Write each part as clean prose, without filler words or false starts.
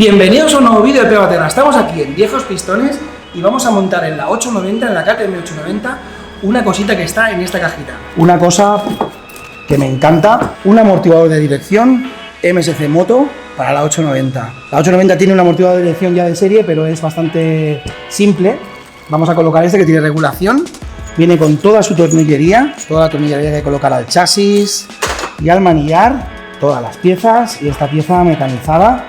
Bienvenidos a un nuevo vídeo de Pegaterra. Estamos aquí en Viejos Pistones y vamos a montar en la 890, en la KTM 890, una cosita que está en esta cajita. Una cosa que me encanta, un amortiguador de dirección MSC Moto para la 890. La 890 tiene un amortiguador de dirección ya de serie, pero es bastante simple. Vamos a colocar este que tiene regulación. Viene con toda su tornillería, toda la tornillería que colocar al chasis y al manillar, todas las piezas y esta pieza mecanizada,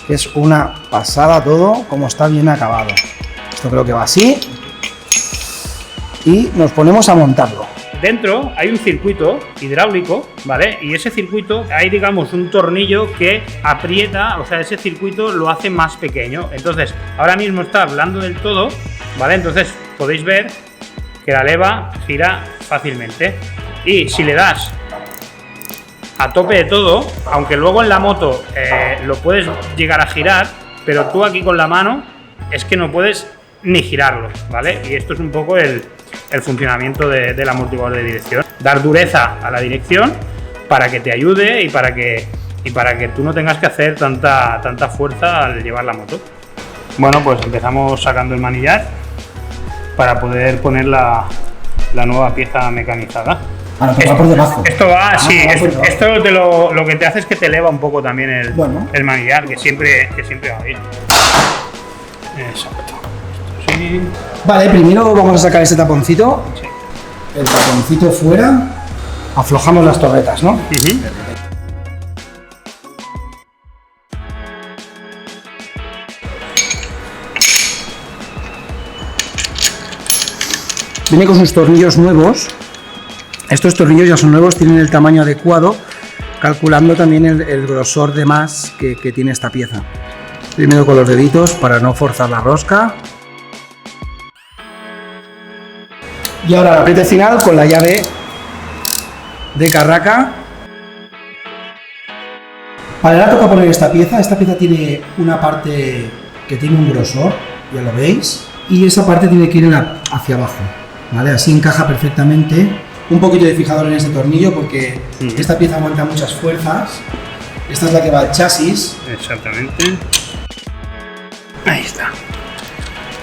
que es una pasada todo, como está bien acabado. Esto creo que va así y nos ponemos a montarlo. Dentro hay un circuito hidráulico, ¿vale? Y ese circuito, hay digamos un tornillo que aprieta, o sea, ese circuito lo hace más pequeño. Entonces, ahora mismo está blando del todo, ¿vale? Entonces podéis ver que la leva gira fácilmente. Y si le das a tope de todo, aunque luego en la moto lo puedes llegar a girar, pero tú aquí con la mano es que no puedes ni girarlo, ¿vale? Y esto es un poco el funcionamiento del amortiguador de dirección. Dar dureza a la dirección para que te ayude y para que tú no tengas que hacer tanta fuerza al llevar la moto. Bueno, pues empezamos sacando el manillar para poder poner la nueva pieza mecanizada. Va por debajo. Esto va, sí, esto lo que te hace es que te eleva un poco también el manillar, que siempre va bien. Exacto. Esto sí. Vale, primero vamos a sacar este taponcito. Sí. El taponcito fuera. Aflojamos las torretas, ¿no? Viene con sus tornillos nuevos. Estos tornillos ya son nuevos, tienen el tamaño adecuado, calculando también el grosor de más que tiene esta pieza. Primero con los deditos para no forzar la rosca. Y ahora el apriete final con la llave de carraca. Vale, ahora toca poner esta pieza. Esta pieza tiene una parte que tiene un grosor, ya lo veis, y esa parte tiene que ir hacia abajo, ¿vale? Así encaja perfectamente. Un poquito de fijador en este tornillo porque esta pieza aguanta muchas fuerzas. Esta es la que va al chasis. Exactamente. Ahí está.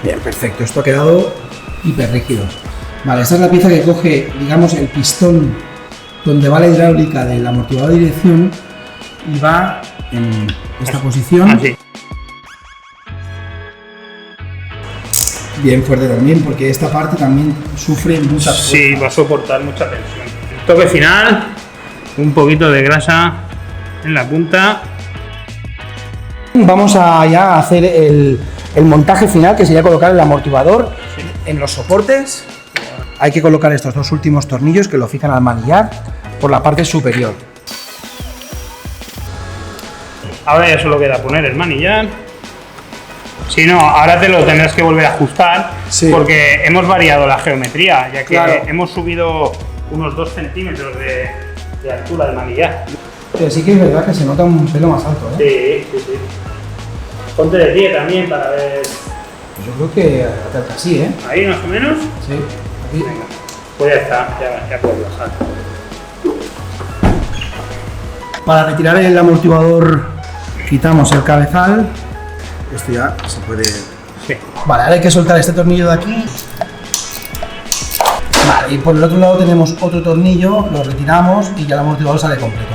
Bien, perfecto. Esto ha quedado hiper rígido. Vale, esta es la pieza que coge, digamos, el pistón donde va la hidráulica del amortiguador de dirección y va en esta posición. Así. Bien fuerte también, porque esta parte también sufre mucha fuerza. Sí, va a soportar mucha tensión. El toque final, un poquito de grasa en la punta. Vamos a ya hacer el montaje final, que sería colocar el amortiguador en los soportes. Hay que colocar estos dos últimos tornillos que lo fijan al manillar por la parte superior. Ahora ya solo queda poner el manillar. Si no, ahora te lo tendrás que volver a ajustar, porque hemos variado la geometría, ya que hemos subido unos 2 centímetros de altura del manillar. Pero sí que es verdad que se nota un pelo más alto, ¿eh? Sí. Ponte de pie también para ver. Pues yo creo que así, ¿eh? Ahí más o menos. Sí, aquí. Venga, pues ya está, ya puedes bajar. Para retirar el amortiguador quitamos el cabezal. Esto ya se puede... Sí. Vale, ahora hay que soltar este tornillo de aquí. Vale, y por el otro lado tenemos otro tornillo, lo retiramos y ya el amortiguador sale completo.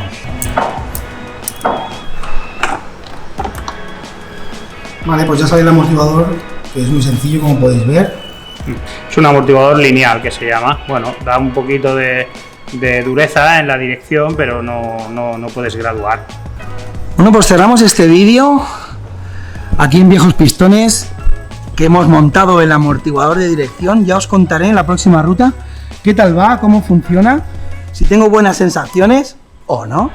Vale, pues ya sale el amortiguador, que es muy sencillo, como podéis ver. Es un amortiguador lineal que se llama. Bueno, da un poquito de dureza en la dirección, pero no puedes graduar. Bueno, pues cerramos este vídeo aquí en Viejos Pistones, que hemos montado el amortiguador de dirección. Ya os contaré en la próxima ruta qué tal va, cómo funciona, si tengo buenas sensaciones o no.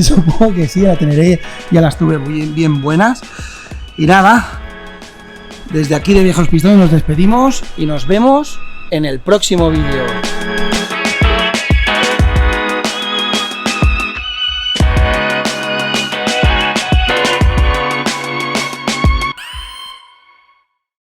Supongo que sí, ya las tuve bien buenas. Y nada, desde aquí de Viejos Pistones nos despedimos y nos vemos en el próximo vídeo.